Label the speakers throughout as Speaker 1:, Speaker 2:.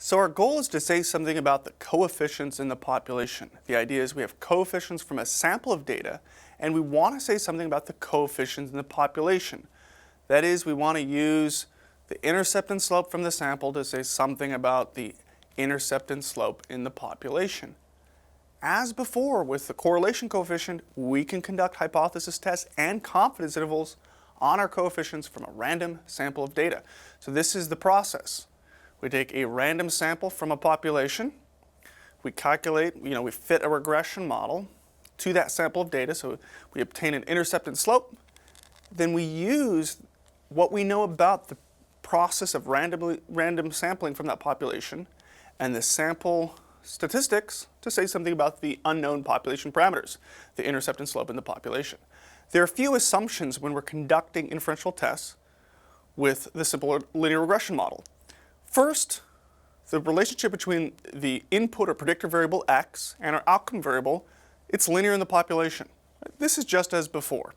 Speaker 1: So our goal is to say something about the coefficients in the population. The idea is we have coefficients from a sample of data, and we want to say something about the coefficients in the population. That is, we want to use the intercept and slope from the sample to say something about the intercept and slope in the population. As before with the correlation coefficient, we can conduct hypothesis tests and confidence intervals on our coefficients from a random sample of data. So this is the process. We take a random sample from a population, we calculate, we fit a regression model to that sample of data, so we obtain an intercept and slope. Then we use what we know about the process of random sampling from that population and the sample statistics to say something about the unknown population parameters, the intercept and slope in the population. There are a few assumptions when we're conducting inferential tests with the simple linear regression model. First, the relationship between the input or predictor variable x and our outcome variable, it's linear in the population. This is just as before.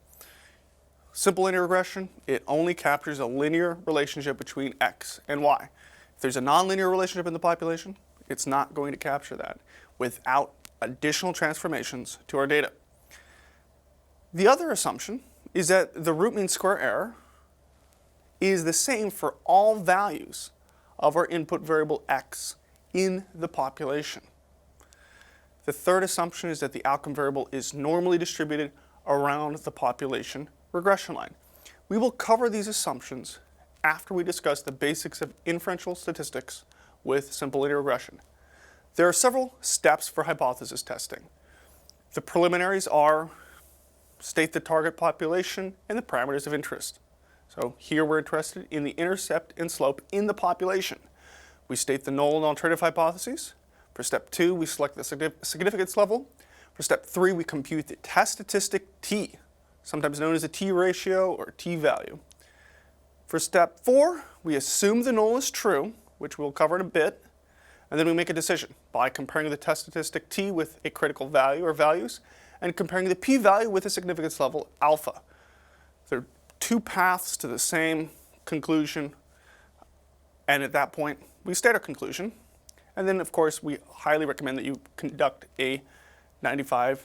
Speaker 1: Simple linear regression, it only captures a linear relationship between x and y. If there's a nonlinear relationship in the population, it's not going to capture that without additional transformations to our data. The other assumption is that the root mean square error is the same for all values of our input variable x in the population. The third assumption is that the outcome variable is normally distributed around the population regression line. We will cover these assumptions after we discuss the basics of inferential statistics with simple linear regression. There are several steps for hypothesis testing. The preliminaries are state the target population and the parameters of interest. So here we're interested in the intercept and slope in the population. We state the null and alternative hypotheses. For step 2, we select the significance level. For step 3, we compute the test statistic t, sometimes known as a t ratio or t value. For step 4, we assume the null is true, which we'll cover in a bit, and then we make a decision by comparing the test statistic t with a critical value or values and comparing the p-value with a significance level alpha. There are two paths to the same conclusion, and at that point we state our conclusion, and then of course we highly recommend that you conduct a 95%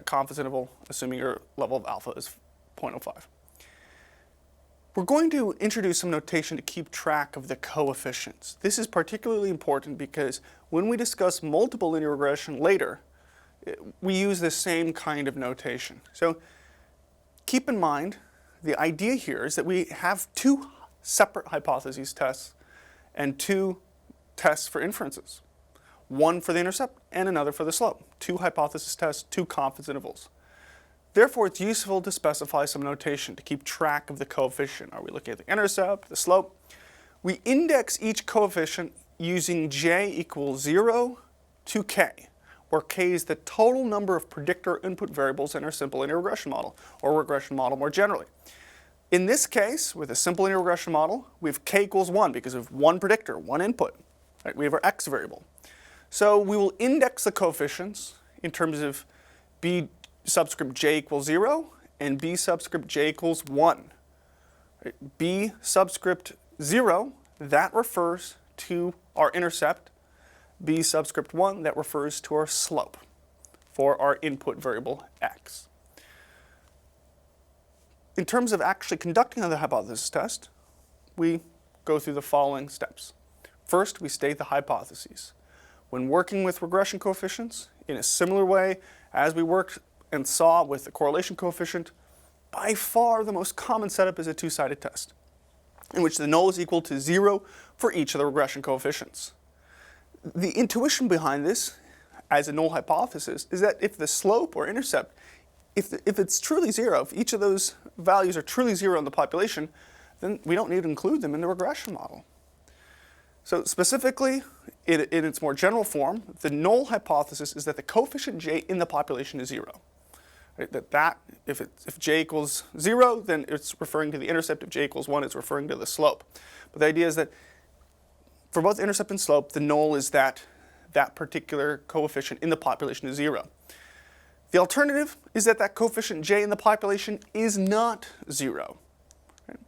Speaker 1: confidence interval assuming your level of alpha is 0.05. We're going to introduce some notation to keep track of the coefficients. This is particularly important because when we discuss multiple linear regression later, we use the same kind of notation. So keep in mind, the idea here is that we have two separate hypotheses tests and two tests for inferences. One for the intercept and another for the slope. Two hypothesis tests, two confidence intervals. Therefore, it's useful to specify some notation to keep track of the coefficient. Are we looking at the intercept, the slope? We index each coefficient using j equals 0 to k, where k is the total number of predictor input variables in our simple linear regression model, or regression model more generally. In this case, with a simple linear regression model, we have k equals 1 because of one predictor, one input. Right? We have our x variable. So we will index the coefficients in terms of b subscript j equals 0 and b subscript j equals 1. Right? B subscript 0, that refers to our intercept. B subscript 1, that refers to our slope for our input variable x. In terms of actually conducting the hypothesis test, we go through the following steps. First, we state the hypotheses. When working with regression coefficients, in a similar way as we worked and saw with the correlation coefficient, by far the most common setup is a two-sided test, in which the null is equal to 0 for each of the regression coefficients. The intuition behind this, as a null hypothesis, is that if the slope or intercept, if it's truly 0, if each of those values are truly 0 in the population, then we don't need to include them in the regression model. So specifically, in its more general form, the null hypothesis is that the coefficient j in the population is 0. Right? If j equals 0, then it's referring to the intercept. If j equals 1, it's referring to the slope. But the idea is that for both intercept and slope, the null is that particular coefficient in the population is 0. The alternative is that coefficient j in the population is not 0. Right?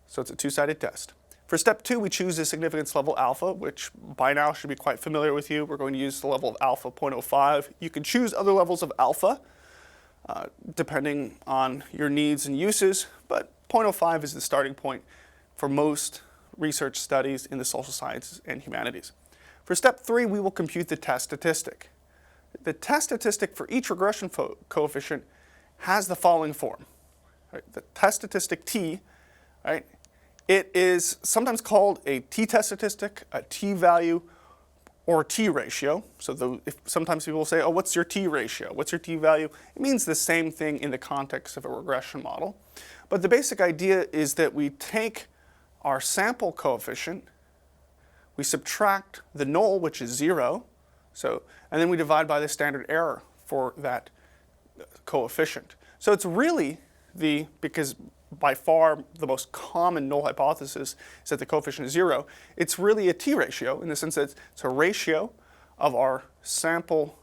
Speaker 1: So it's a two-sided test. For step 2, we choose a significance level alpha, which by now should be quite familiar with you. We're going to use the level of alpha 0.05. You can choose other levels of alpha depending on your needs and uses, but 0.05 is the starting point for most research studies in the social sciences and humanities. For step 3, we will compute the test statistic. The test statistic for each regression coefficient has the following form. Right? The test statistic T, right? It is sometimes called a t-test statistic, a t-value, or t-ratio. So sometimes people will say, oh, what's your t-ratio? What's your t-value? It means the same thing in the context of a regression model. But the basic idea is that we take our sample coefficient, we subtract the null, which is 0, and then we divide by the standard error for that coefficient. So it's really because by far the most common null hypothesis is that the coefficient is 0, it's really a t-ratio in the sense that it's a ratio of our sample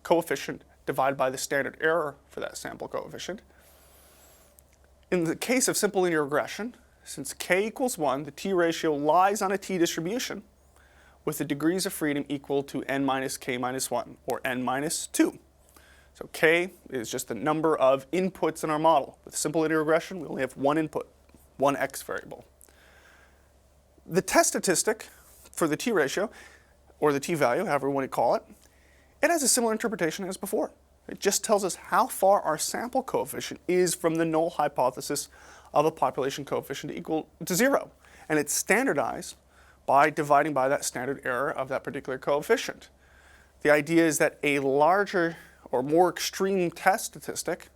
Speaker 1: coefficient divided by the standard error for that sample coefficient. In the case of simple linear regression, since k equals 1, the t-ratio lies on a t-distribution with the degrees of freedom equal to n minus k minus 1, or n minus 2. So k is just the number of inputs in our model. With simple linear regression, we only have one input, one x variable. The test statistic for the t-ratio, or the t-value, however we want to call it, it has a similar interpretation as before. It just tells us how far our sample coefficient is from the null hypothesis of a population coefficient equal to 0. And it's standardized by dividing by that standard error of that particular coefficient. The idea is that a larger or more extreme test statistic,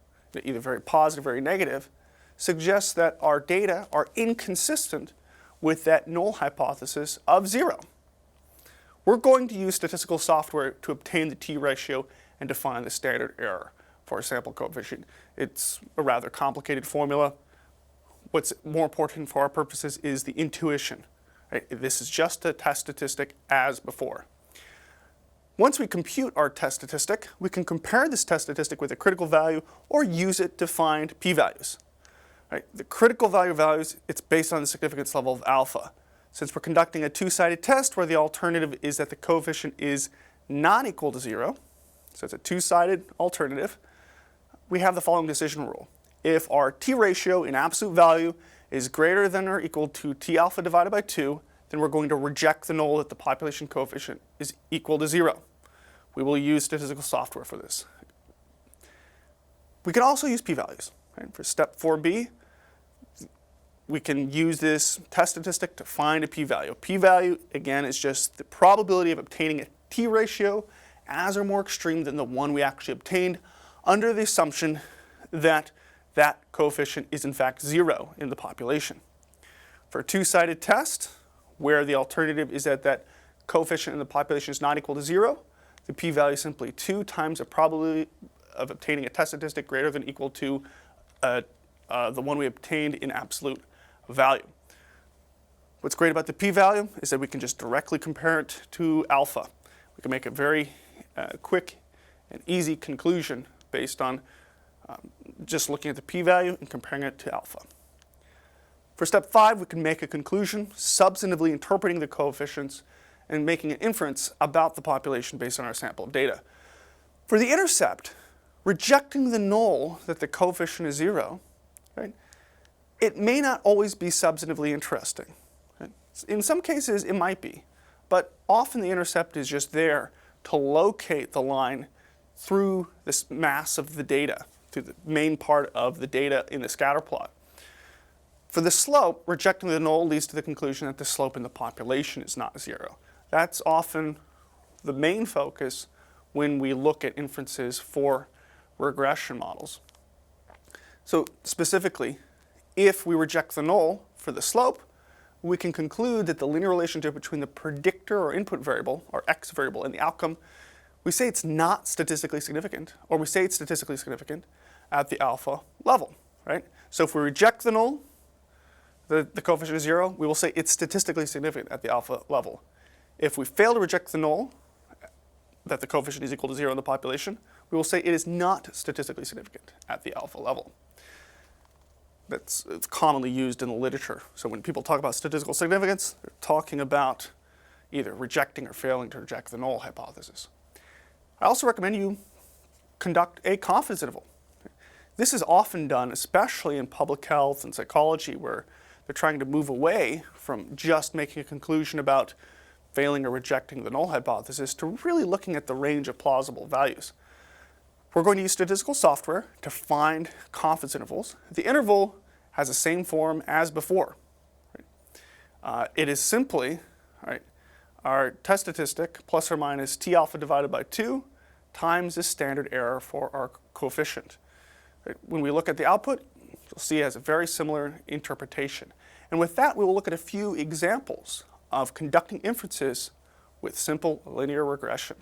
Speaker 1: either very positive or very negative, suggests that our data are inconsistent with that null hypothesis of 0. We're going to use statistical software to obtain the t-ratio and define the standard error for our sample coefficient. It's a rather complicated formula. What's more important for our purposes is the intuition. Right? This is just a test statistic as before. Once we compute our test statistic, we can compare this test statistic with a critical value or use it to find p-values. Right? The critical value values, it's based on the significance level of alpha. Since we're conducting a two-sided test where the alternative is that the coefficient is not equal to 0, so it's a two-sided alternative, we have the following decision rule. If our t-ratio in absolute value is greater than or equal to t alpha divided by 2, then we're going to reject the null that the population coefficient is equal to 0. We will use statistical software for this. We can also use p-values. Right? For step 4b, we can use this test statistic to find a p-value. P-value, again, is just the probability of obtaining a t-ratio as or more extreme than the one we actually obtained under the assumption that that coefficient is in fact 0 in the population. For a two-sided test, where the alternative is that that coefficient in the population is not equal to 0, the p-value is simply 2 times the probability of obtaining a test statistic greater than or equal to the one we obtained in absolute value. What's great about the p-value is that we can just directly compare it to alpha. We can make a very quick and easy conclusion based on just looking at the p-value and comparing it to alpha. For step 5, we can make a conclusion, substantively interpreting the coefficients and making an inference about the population based on our sample of data. For the intercept, rejecting the null that the coefficient is 0, right, it may not always be substantively interesting. Right? In some cases, it might be, but often the intercept is just there to locate the line through this mass of the data, through the main part of the data in the scatter plot. For the slope, rejecting the null leads to the conclusion that the slope in the population is not 0. That's often the main focus when we look at inferences for regression models. So specifically, if we reject the null for the slope, we can conclude that the linear relationship between the predictor or input variable, or x variable, and the outcome, we say it's not statistically significant, or we say it's statistically significant at the alpha level, right? So if we reject the null, the coefficient is 0, we will say it's statistically significant at the alpha level. If we fail to reject the null, that the coefficient is equal to 0 in the population, we will say it is not statistically significant at the alpha level. it's commonly used in the literature. So when people talk about statistical significance, they're talking about either rejecting or failing to reject the null hypothesis. I also recommend you conduct a confidence interval. This is often done, especially in public health and psychology, where they're trying to move away from just making a conclusion about failing or rejecting the null hypothesis to really looking at the range of plausible values. We're going to use statistical software to find confidence intervals. The interval has the same form as before. It is simply our test statistic plus or minus T alpha divided by 2 times the standard error for our coefficient. When we look at the output, you'll see it has a very similar interpretation. And with that, we will look at a few examples of conducting inferences with simple linear regression.